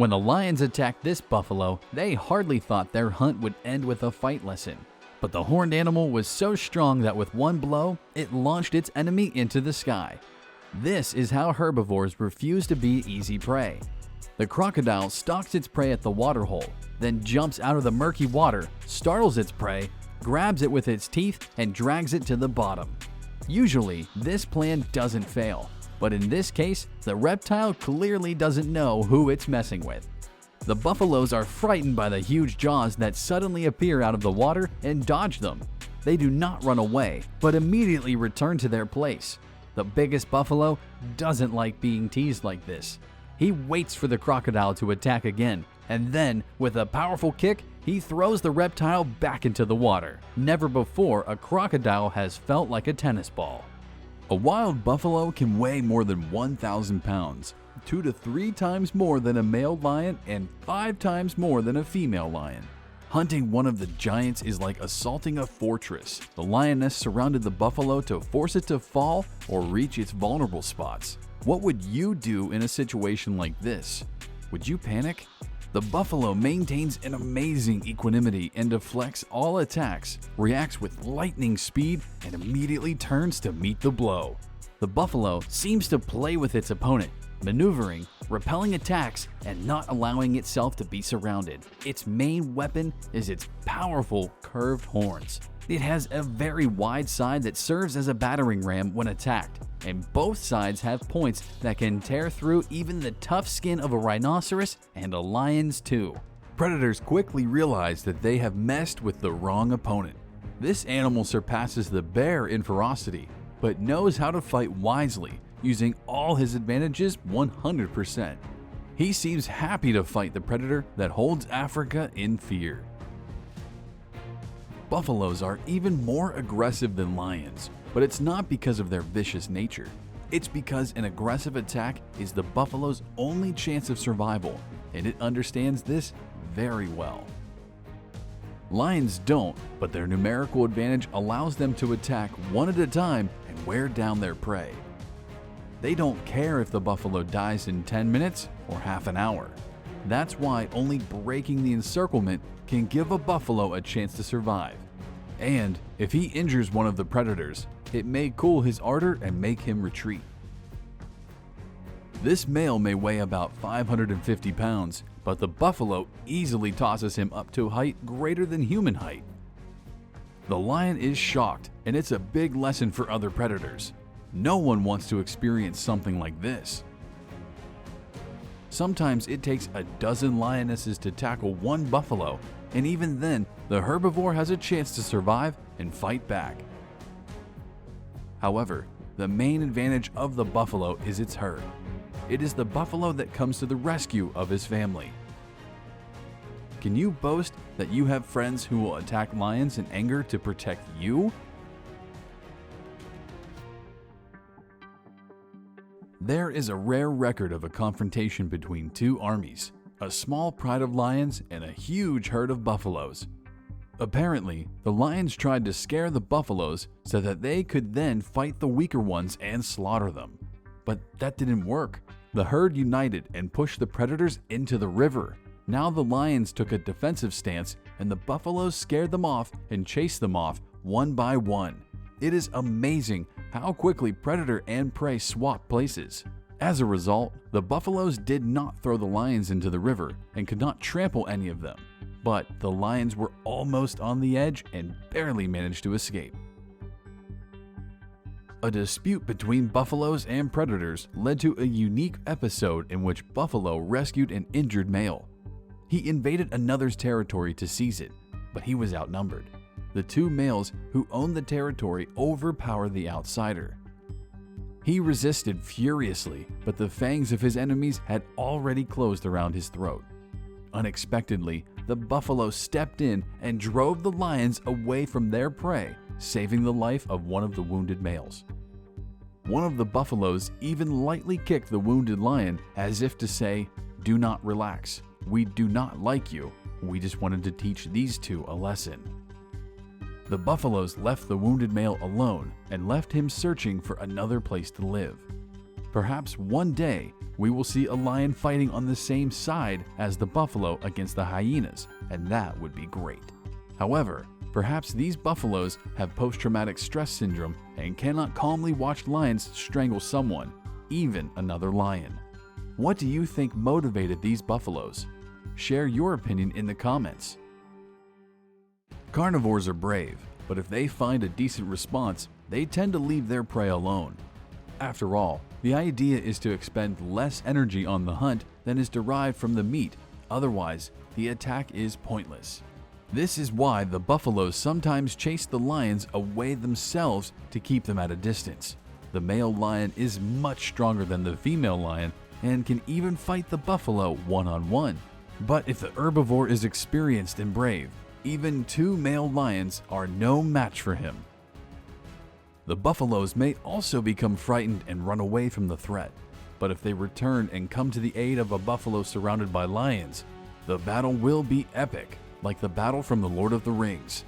When the lions attacked this buffalo, they hardly thought their hunt would end with a fight lesson. But the horned animal was so strong that with one blow, it launched its enemy into the sky. This is how herbivores refuse to be easy prey. The crocodile stalks its prey at the waterhole, then jumps out of the murky water, startles its prey, grabs it with its teeth, and drags it to the bottom. Usually, this plan doesn't fail, but in this case, the reptile clearly doesn't know who it's messing with. The buffaloes are frightened by the huge jaws that suddenly appear out of the water and dodge them. They do not run away, but immediately return to their place. The biggest buffalo doesn't like being teased like this. He waits for the crocodile to attack again, and then, with a powerful kick, he throws the reptile back into the water. Never before a crocodile has felt like a tennis ball. A wild buffalo can weigh more than 1,000 pounds, 2 to 3 times more than a male lion and 5 times more than a female lion. Hunting one of the giants is like assaulting a fortress. The lioness surrounded the buffalo to force it to fall or reach its vulnerable spots. What would you do in a situation like this? Would you panic? The buffalo maintains an amazing equanimity and deflects all attacks, reacts with lightning speed, and immediately turns to meet the blow. The buffalo seems to play with its opponent, maneuvering, repelling attacks, and not allowing itself to be surrounded. Its main weapon is its powerful curved horns. It has a very wide side that serves as a battering ram when attacked, and both sides have points that can tear through even the tough skin of a rhinoceros and a lion's too. Predators quickly realize that they have messed with the wrong opponent. This animal surpasses the bear in ferocity, but knows how to fight wisely, using all his advantages 100%. He seems happy to fight the predator that holds Africa in fear. Buffaloes are even more aggressive than lions, but it's not because of their vicious nature. It's because an aggressive attack is the buffalo's only chance of survival, and it understands this very well. Lions don't, but their numerical advantage allows them to attack one at a time and wear down their prey. They don't care if the buffalo dies in 10 minutes or half an hour. That's why only breaking the encirclement can give a buffalo a chance to survive. And if he injures one of the predators, it may cool his ardor and make him retreat. This male may weigh about 550 pounds, but the buffalo easily tosses him up to a height greater than human height. The lion is shocked, and it's a big lesson for other predators. No one wants to experience something like this. Sometimes it takes a dozen lionesses to tackle one buffalo, and even then, the herbivore has a chance to survive and fight back. However, the main advantage of the buffalo is its herd. It is the buffalo that comes to the rescue of his family. Can you boast that you have friends who will attack lions in anger to protect you? There is a rare record of a confrontation between two armies, a small pride of lions and a huge herd of buffaloes. Apparently, the lions tried to scare the buffaloes so that they could then fight the weaker ones and slaughter them. But that didn't work. The herd united and pushed the predators into the river. Now the lions took a defensive stance and the buffaloes scared them off and chased them off one by one. It is amazing how quickly predator and prey swap places. As a result, the buffaloes did not throw the lions into the river and could not trample any of them. But the lions were almost on the edge and barely managed to escape. A dispute between buffaloes and predators led to a unique episode in which Buffalo rescued an injured male. He invaded another's territory to seize it, but he was outnumbered. The two males who owned the territory overpowered the outsider. He resisted furiously, but the fangs of his enemies had already closed around his throat. Unexpectedly, the buffalo stepped in and drove the lions away from their prey, saving the life of one of the wounded males. One of the buffaloes even lightly kicked the wounded lion as if to say, "Do not relax. We do not like you. We just wanted to teach these two a lesson." The buffaloes left the wounded male alone and left him searching for another place to live. Perhaps one day, we will see a lion fighting on the same side as the buffalo against the hyenas, and that would be great. However, perhaps these buffaloes have post-traumatic stress syndrome and cannot calmly watch lions strangle someone, even another lion. What do you think motivated these buffaloes? Share your opinion in the comments. Carnivores are brave, but if they find a decent response, they tend to leave their prey alone. After all, the idea is to expend less energy on the hunt than is derived from the meat, otherwise the attack is pointless. This is why the buffaloes sometimes chase the lions away themselves to keep them at a distance. The male lion is much stronger than the female lion and can even fight the buffalo one-on-one. But if the herbivore is experienced and brave, even two male lions are no match for him. The buffaloes may also become frightened and run away from the threat, but if they return and come to the aid of a buffalo surrounded by lions, the battle will be epic, like the battle from the Lord of the Rings.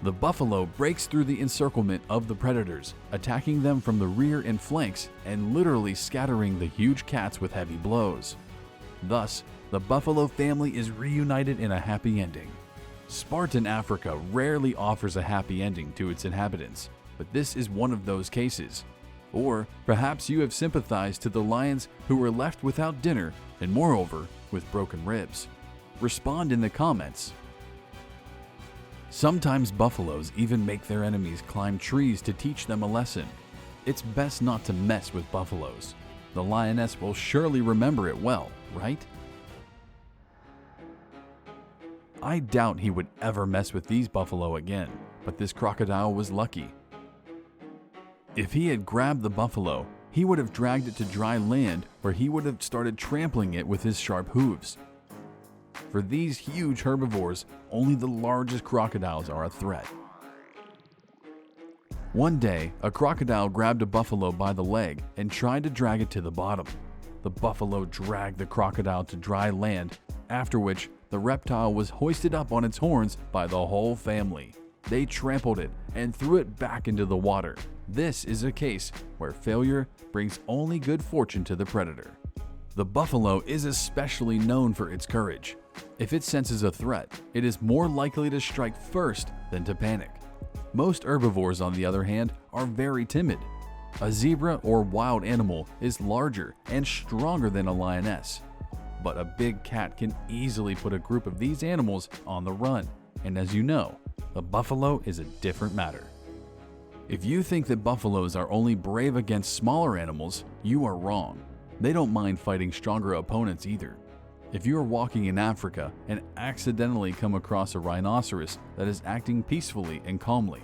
The buffalo breaks through the encirclement of the predators, attacking them from the rear and flanks and literally scattering the huge cats with heavy blows. Thus, the buffalo family is reunited in a happy ending. Spartan Africa rarely offers a happy ending to its inhabitants, but this is one of those cases. Or perhaps you have sympathized to the lions who were left without dinner and moreover with broken ribs. Respond in the comments. Sometimes buffaloes even make their enemies climb trees to teach them a lesson. It's best not to mess with buffaloes. The lioness will surely remember it well, right? I doubt he would ever mess with these buffalo again, but this crocodile was lucky. If he had grabbed the buffalo, he would have dragged it to dry land where he would have started trampling it with his sharp hooves. For these huge herbivores, only the largest crocodiles are a threat. One day, a crocodile grabbed a buffalo by the leg and tried to drag it to the bottom. The buffalo dragged the crocodile to dry land, after which the reptile was hoisted up on its horns by the whole family. They trampled it and threw it back into the water. This is a case where failure brings only good fortune to the predator. The buffalo is especially known for its courage. If it senses a threat, it is more likely to strike first than to panic. Most herbivores, on the other hand, are very timid. A zebra or wild animal is larger and stronger than a lioness. But a big cat can easily put a group of these animals on the run. And as you know, the buffalo is a different matter. If you think that buffaloes are only brave against smaller animals, you are wrong. They don't mind fighting stronger opponents either. If you are walking in Africa and accidentally come across a rhinoceros that is acting peacefully and calmly,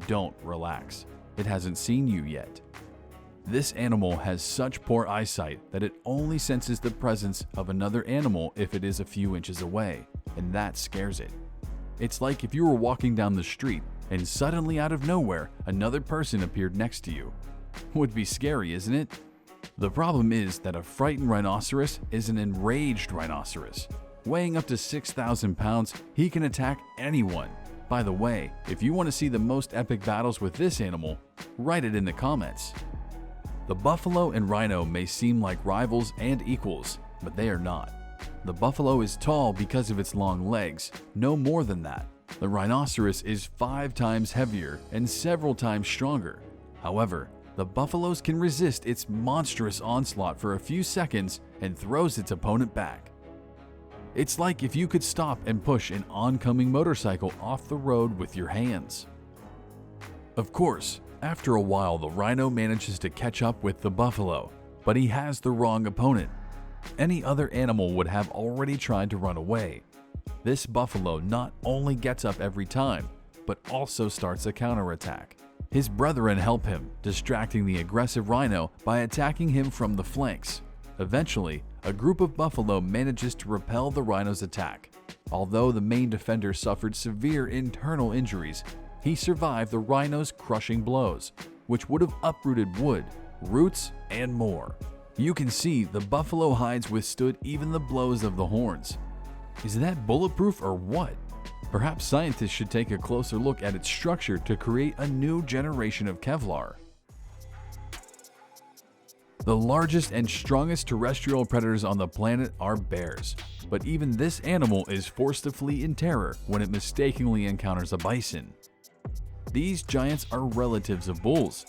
don't relax. It hasn't seen you yet. This animal has such poor eyesight that it only senses the presence of another animal if it is a few inches away, and that scares it. It's like if you were walking down the street and suddenly out of nowhere another person appeared next to you. Would be scary, isn't it? The problem is that a frightened rhinoceros is an enraged rhinoceros. Weighing up to 6,000 pounds, he can attack anyone. By the way, if you want to see the most epic battles with this animal, write it in the comments. The buffalo and rhino may seem like rivals and equals, but they are not. The buffalo is tall because of its long legs, no more than that. The rhinoceros is 5 times heavier and several times stronger. However, the buffaloes can resist its monstrous onslaught for a few seconds and throws its opponent back. It's like if you could stop and push an oncoming motorcycle off the road with your hands. Of course, after a while the rhino manages to catch up with the buffalo, but he has the wrong opponent. Any other animal would have already tried to run away. This buffalo not only gets up every time, but also starts a counterattack. His brethren help him, distracting the aggressive rhino by attacking him from the flanks. Eventually, a group of buffalo manages to repel the rhino's attack. Although the main defender suffered severe internal injuries, he survived the rhino's crushing blows, which would have uprooted wood, roots, and more. You can see the buffalo hides withstood even the blows of the horns. Is that bulletproof or what? Perhaps scientists should take a closer look at its structure to create a new generation of Kevlar. The largest and strongest terrestrial predators on the planet are bears, but even this animal is forced to flee in terror when it mistakenly encounters a bison. These giants are relatives of bulls.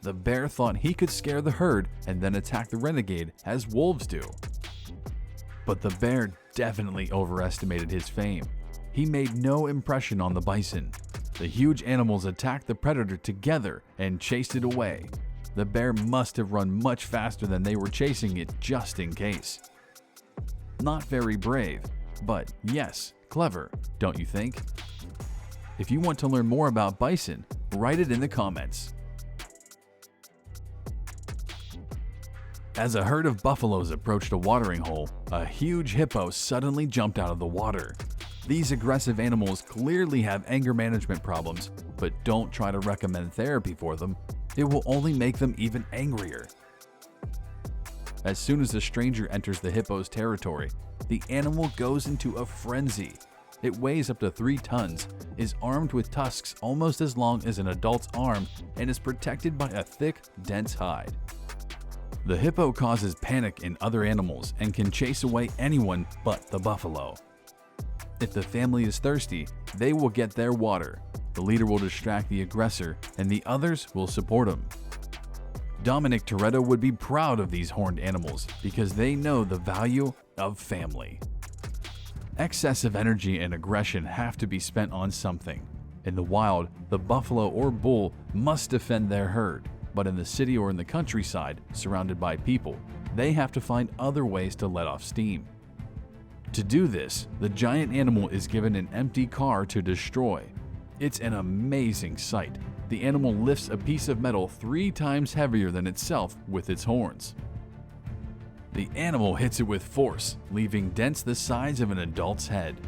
The bear thought he could scare the herd and then attack the renegade as wolves do. But the bear definitely overestimated his fame. He made no impression on the bison. The huge animals attacked the predator together and chased it away. The bear must have run much faster than they were chasing it just in case. Not very brave, but yes, clever, don't you think? If you want to learn more about bison, write it in the comments. As a herd of buffaloes approached a watering hole, a huge hippo suddenly jumped out of the water. These aggressive animals clearly have anger management problems, but don't try to recommend therapy for them. It will only make them even angrier. As soon as the stranger enters the hippo's territory, the animal goes into a frenzy. It weighs up to 3 tons, is armed with tusks almost as long as an adult's arm, and is protected by a thick, dense hide. The hippo causes panic in other animals and can chase away anyone but the buffalo. If the family is thirsty, they will get their water. The leader will distract the aggressor, and the others will support him. Dominic Toretto would be proud of these horned animals because they know the value of family. Excessive energy and aggression have to be spent on something. In the wild, the buffalo or bull must defend their herd, but in the city or in the countryside, surrounded by people, they have to find other ways to let off steam. To do this, the giant animal is given an empty car to destroy. It's an amazing sight. The animal lifts a piece of metal 3 times heavier than itself with its horns. The animal hits it with force, leaving dents the size of an adult's head.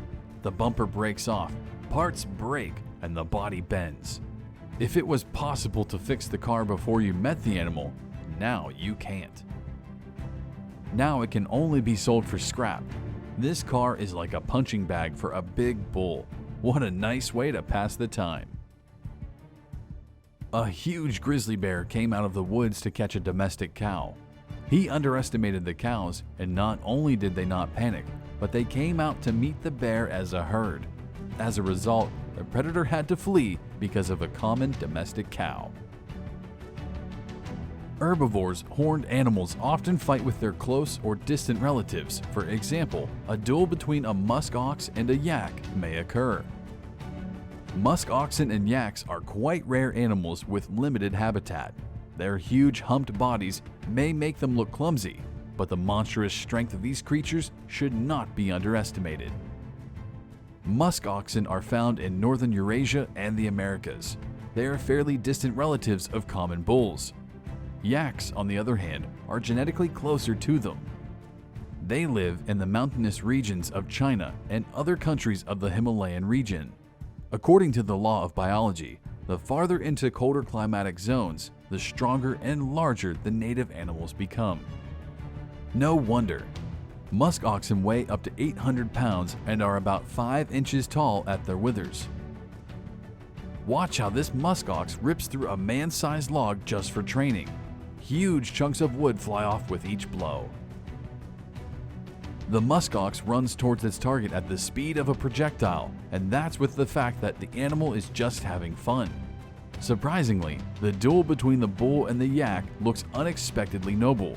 The bumper breaks off, parts break, and the body bends. If it was possible to fix the car before you met the animal, now you can't. Now it can only be sold for scrap. This car is like a punching bag for a big bull. What a nice way to pass the time. A huge grizzly bear came out of the woods to catch a domestic cow. He underestimated the cows, and not only did they not panic, but they came out to meet the bear as a herd. As a result, the predator had to flee because of a common domestic cow. Herbivores, horned animals often fight with their close or distant relatives. For example, a duel between a musk ox and a yak may occur. Musk oxen and yaks are quite rare animals with limited habitat. Their huge humped bodies may make them look clumsy, but the monstrous strength of these creatures should not be underestimated. Musk oxen are found in northern Eurasia and the Americas. They are fairly distant relatives of common bulls. Yaks, on the other hand, are genetically closer to them. They live in the mountainous regions of China and other countries of the Himalayan region. According to the law of biology, the farther into colder climatic zones, the stronger and larger the native animals become. No wonder. Musk oxen weigh up to 800 pounds and are about 5 inches tall at their withers. Watch how this musk ox rips through a man-sized log just for training. Huge chunks of wood fly off with each blow. The musk ox runs towards its target at the speed of a projectile, and that's with the fact that the animal is just having fun. Surprisingly, the duel between the bull and the yak looks unexpectedly noble.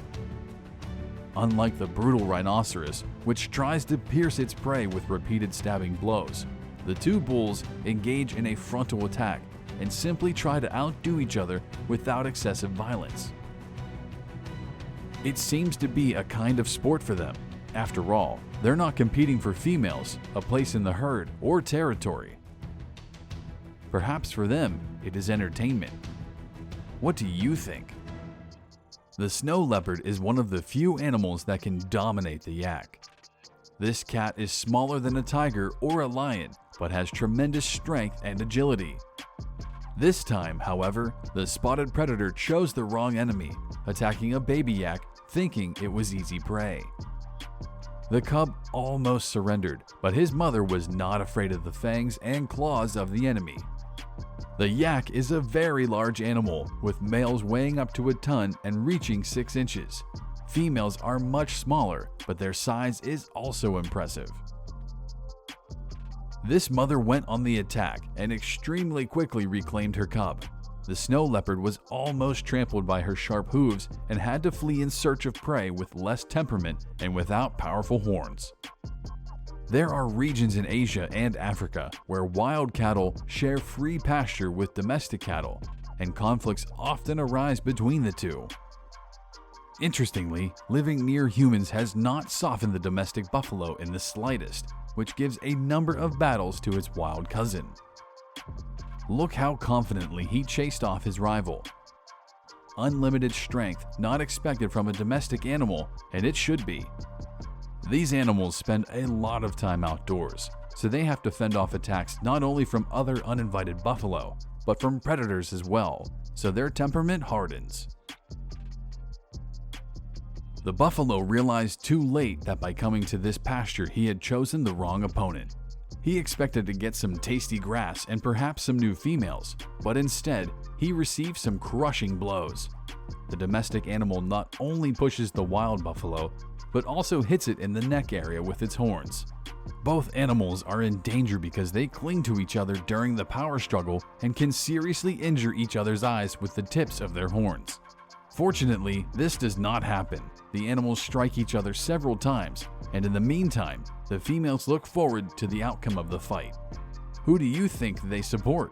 Unlike the brutal rhinoceros, which tries to pierce its prey with repeated stabbing blows, the two bulls engage in a frontal attack and simply try to outdo each other without excessive violence. It seems to be a kind of sport for them. After all, they're not competing for females, a place in the herd, or territory. Perhaps for them, it is entertainment. What do you think? The snow leopard is one of the few animals that can dominate the yak. This cat is smaller than a tiger or a lion, but has tremendous strength and agility. This time, however, the spotted predator chose the wrong enemy, attacking a baby yak, thinking it was easy prey. The cub almost surrendered, but his mother was not afraid of the fangs and claws of the enemy. The yak is a very large animal, with males weighing up to a ton and reaching 6 inches. Females are much smaller, but their size is also impressive. This mother went on the attack and extremely quickly reclaimed her cub. The snow leopard was almost trampled by her sharp hooves and had to flee in search of prey with less temperament and without powerful horns. There are regions in Asia and Africa where wild cattle share free pasture with domestic cattle, and conflicts often arise between the two. Interestingly, living near humans has not softened the domestic buffalo in the slightest, which gives a number of battles to its wild cousin. Look how confidently he chased off his rival. Unlimited strength not expected from a domestic animal, and it should be. These animals spend a lot of time outdoors, so they have to fend off attacks not only from other uninvited buffalo, but from predators as well, so their temperament hardens. The buffalo realized too late that by coming to this pasture he had chosen the wrong opponent. He expected to get some tasty grass and perhaps some new females, but instead, he received some crushing blows. The domestic animal not only pushes the wild buffalo, but also hits it in the neck area with its horns. Both animals are in danger because they cling to each other during the power struggle and can seriously injure each other's eyes with the tips of their horns. Fortunately, this does not happen. The animals strike each other several times, and in the meantime, the females look forward to the outcome of the fight. Who do you think they support?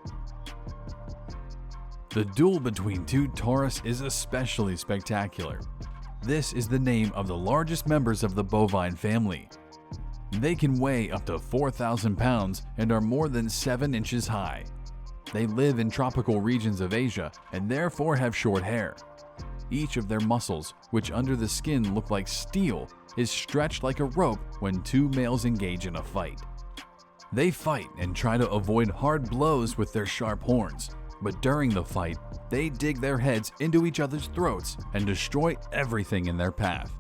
The duel between two Taurus is especially spectacular. This is the name of the largest members of the bovine family. They can weigh up to 4,000 pounds and are more than 7 inches high. They live in tropical regions of Asia and therefore have short hair. Each of their muscles, which under the skin look like steel, is stretched like a rope when two males engage in a fight. They fight and try to avoid hard blows with their sharp horns, but during the fight, they dig their heads into each other's throats and destroy everything in their path.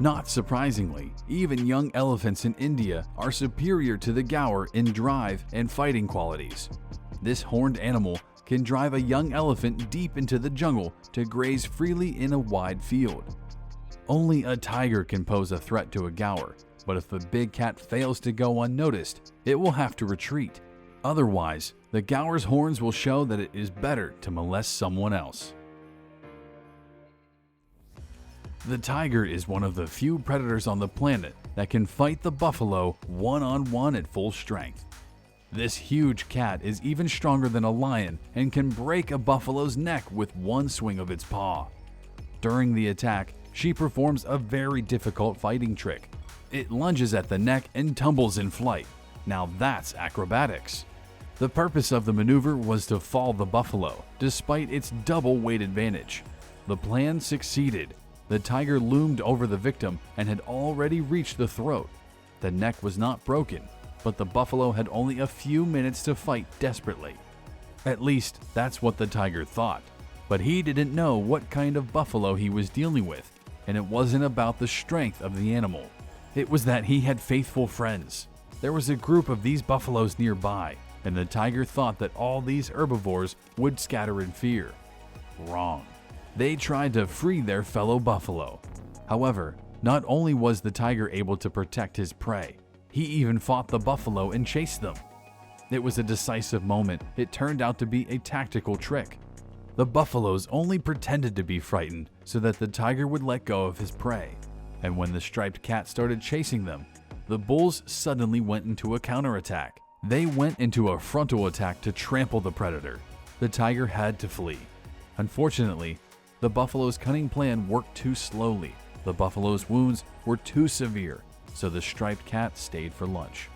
Not surprisingly, even young elephants in India are superior to the gaur in drive and fighting qualities. This horned animal can drive a young elephant deep into the jungle to graze freely in a wide field. Only a tiger can pose a threat to a gaur, but if a big cat fails to go unnoticed, it will have to retreat. Otherwise, the gaur's horns will show that it is better to molest someone else. The tiger is one of the few predators on the planet that can fight the buffalo one-on-one at full strength. This huge cat is even stronger than a lion and can break a buffalo's neck with one swing of its paw. During the attack, she performs a very difficult fighting trick. It lunges at the neck and tumbles in flight. Now that's acrobatics. The purpose of the maneuver was to fall the buffalo, despite its double weight advantage. The plan succeeded. The tiger loomed over the victim and had already reached the throat. The neck was not broken, but the buffalo had only a few minutes to fight desperately. At least, that's what the tiger thought. But he didn't know what kind of buffalo he was dealing with, and it wasn't about the strength of the animal. It was that he had faithful friends. There was a group of these buffaloes nearby, and the tiger thought that all these herbivores would scatter in fear. Wrong. They tried to free their fellow buffalo. However, not only was the tiger able to protect his prey, he even fought the buffalo and chased them. It was a decisive moment. It turned out to be a tactical trick. The buffaloes only pretended to be frightened so that the tiger would let go of his prey. And when the striped cat started chasing them, the bulls suddenly went into a counterattack. They went into a frontal attack to trample the predator. The tiger had to flee. Unfortunately, the buffalo's cunning plan worked too slowly. The buffalo's wounds were too severe, so the striped cat stayed for lunch.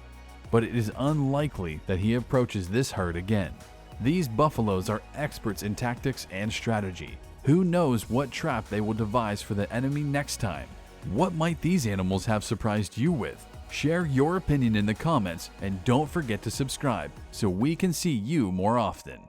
But it is unlikely that he approaches this herd again. These buffaloes are experts in tactics and strategy. Who knows what trap they will devise for the enemy next time? What might these animals have surprised you with? Share your opinion in the comments and don't forget to subscribe so we can see you more often.